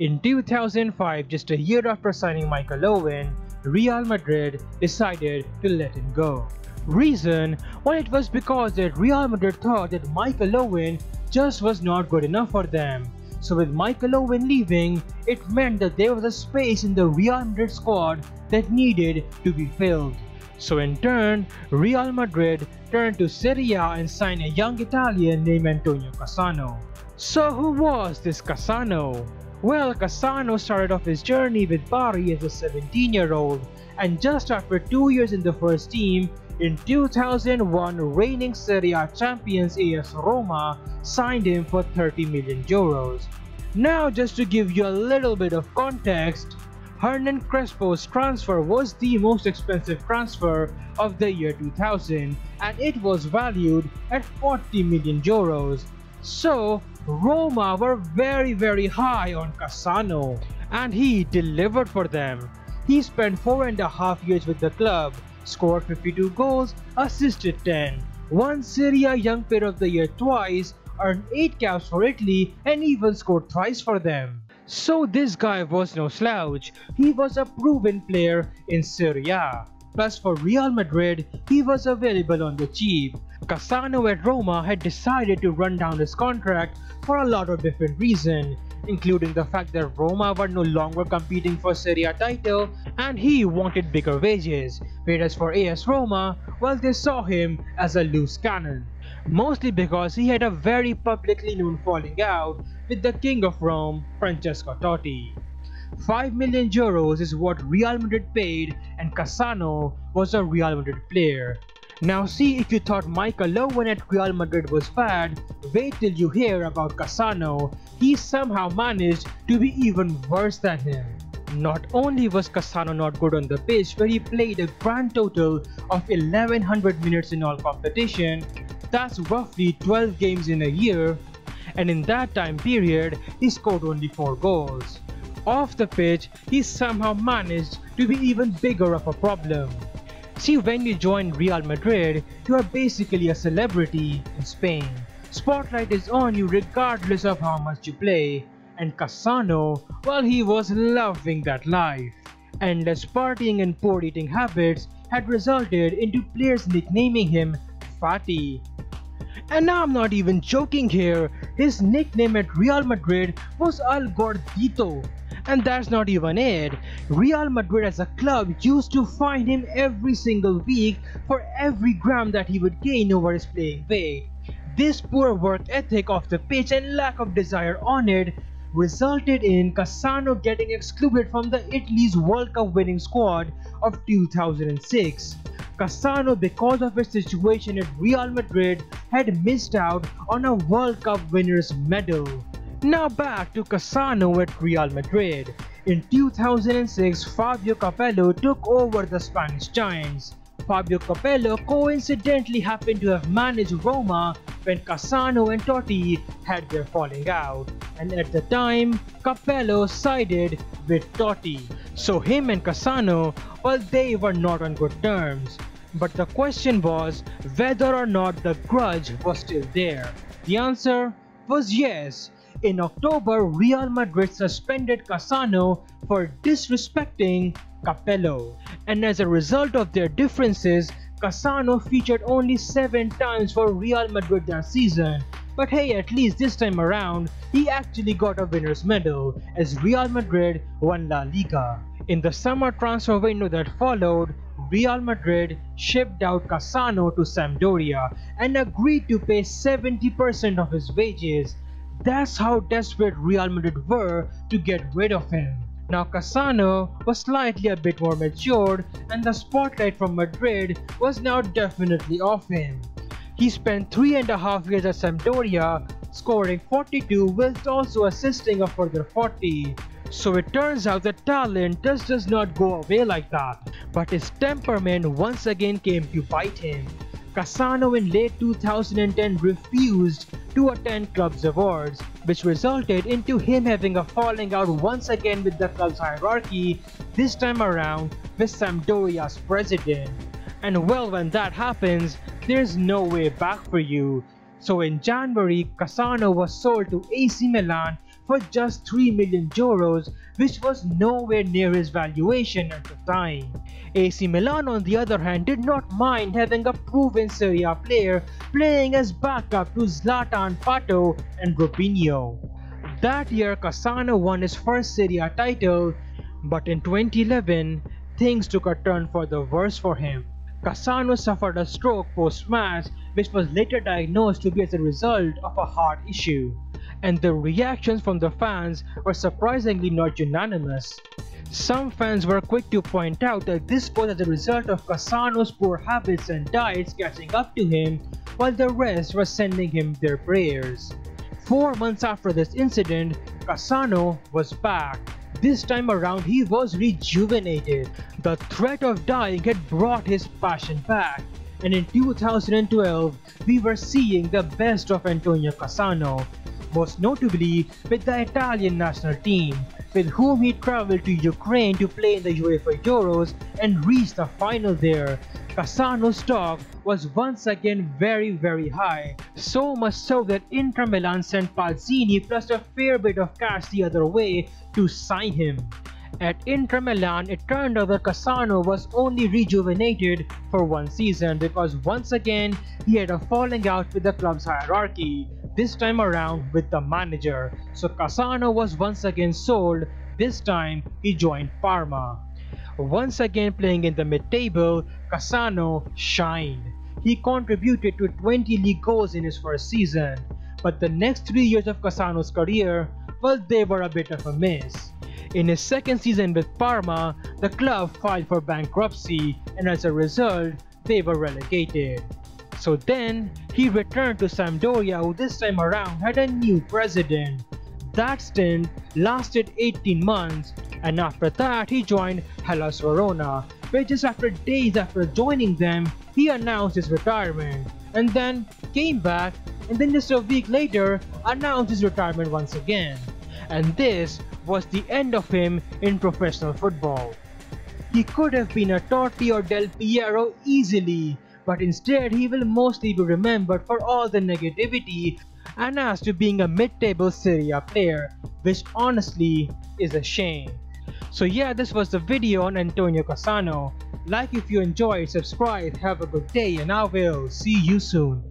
In 2005, just a year after signing Michael Owen, Real Madrid decided to let him go. Reason? Well, it was because that Real Madrid thought that Michael Owen just was not good enough for them. So with Michael Owen leaving, it meant that there was a space in the Real Madrid squad that needed to be filled. So in turn, Real Madrid turned to Serie A and signed a young Italian named Antonio Cassano. So who was this Cassano? Well, Cassano started off his journey with Bari as a 17-year-old, and just after 2 years in the first team, in 2001, reigning Serie A champions AS Roma signed him for 30 million euros. Now, just to give you a little bit of context, Hernan Crespo's transfer was the most expensive transfer of the year 2000, and it was valued at 40 million euros. So, Roma were very high on Cassano, and he delivered for them. He spent 4.5 years with the club, scored 52 goals, assisted 10, won Serie A Young Player of the Year twice, earned 8 caps for Italy, and even scored thrice for them. So this guy was no slouch. He was a proven player in Serie A. Plus for Real Madrid, he was available on the cheap. Cassano at Roma had decided to run down his contract for a lot of different reasons, including the fact that Roma were no longer competing for Serie A title and he wanted bigger wages, whereas for AS Roma, well, they saw him as a loose cannon. Mostly because he had a very publicly known falling out with the King of Rome, Francesco Totti. 5 million euros is what Real Madrid paid, and Cassano was a Real Madrid player. Now see, if you thought Michael Owen at Real Madrid was bad, wait till you hear about Cassano. He somehow managed to be even worse than him. Not only was Cassano not good on the pitch, where he played a grand total of 1100 minutes in all competition, that's roughly 12 games in a year, and in that time period, he scored only 4 goals. Off the pitch, he somehow managed to be even bigger of a problem. See, when you join Real Madrid, you are basically a celebrity in Spain. Spotlight is on you regardless of how much you play. And Cassano, well, he was loving that life. Endless partying and poor eating habits had resulted into players nicknaming him Fatty. And now I'm not even joking here, his nickname at Real Madrid was El Gordito. And that's not even it. Real Madrid as a club used to fine him every single week for every gram that he would gain over his playing weight. This poor work ethic off the pitch and lack of desire on it resulted in Cassano getting excluded from the Italy's World Cup winning squad of 2006. Cassano, because of his situation at Real Madrid, had missed out on a World Cup winner's medal. Now back to Cassano at Real Madrid. In 2006, Fabio Capello took over the Spanish Giants. Fabio Capello coincidentally happened to have managed Roma when Cassano and Totti had their falling out, and at the time, Capello sided with Totti. So him and Cassano, well, they were not on good terms. But the question was whether or not the grudge was still there. The answer was yes. In October, Real Madrid suspended Cassano for disrespecting Capello, and as a result of their differences, Cassano featured only 7 times for Real Madrid that season. But hey, at least this time around, he actually got a winner's medal as Real Madrid won La Liga. In the summer transfer window that followed, Real Madrid shipped out Cassano to Sampdoria and agreed to pay 70% of his wages. That's how desperate Real Madrid were to get rid of him. Now Cassano was slightly a bit more matured, and the spotlight from Madrid was now definitely off him. He spent 3.5 years at Sampdoria, scoring 42 whilst also assisting a further 40. So it turns out that talent just does not go away like that, but his temperament once again came to bite him. Cassano in late 2010 refused to attend club's awards, which resulted into him having a falling out once again with the club's hierarchy, this time around with Sampdoria's president. And well, when that happens, there's no way back for you. So in January, Cassano was sold to AC Milan for just 3 million euros, which was nowhere near his valuation at the time. AC Milan, on the other hand, did not mind having a proven Serie A player playing as backup to Zlatan, Pato and Robinho. That year, Cassano won his first Serie A title, but in 2011, things took a turn for the worse for him. Cassano suffered a stroke post-match, which was later diagnosed to be as a result of a heart issue, and the reactions from the fans were surprisingly not unanimous. Some fans were quick to point out that this was as a result of Cassano's poor habits and diets catching up to him, while the rest were sending him their prayers. 4 months after this incident, Cassano was back. This time around, he was rejuvenated. The threat of dying had brought his passion back, and in 2012, we were seeing the best of Antonio Cassano, most notably with the Italian national team, with whom he traveled to Ukraine to play in the UEFA Euros and reached the final there. Cassano's stock was once again very high, so much so that Inter Milan sent Pazzini plus a fair bit of cash the other way to sign him. At Inter Milan, it turned out that Cassano was only rejuvenated for 1 season because once again he had a falling out with the club's hierarchy, this time around with the manager. So Cassano was once again sold. This time he joined Parma. Once again playing in the mid-table, Cassano shined. He contributed to 20 league goals in his first season, but the next 3 years of Cassano's career, well, they were a bit of a miss. In his second season with Parma, the club filed for bankruptcy, and as a result, they were relegated. So then, he returned to Sampdoria, who this time around had a new president. That stint lasted 18 months, and after that he joined AS Roma, where just after days after joining them, he announced his retirement, and then came back, and then just a week later announced his retirement once again. And this was the end of him in professional football. He could have been a Totti or Del Piero easily, but instead he will mostly be remembered for all the negativity and as to being a mid-table Serie A player, which honestly is a shame. So yeah, this was the video on Antonio Cassano. Like if you enjoyed, subscribe, have a good day, and I will see you soon.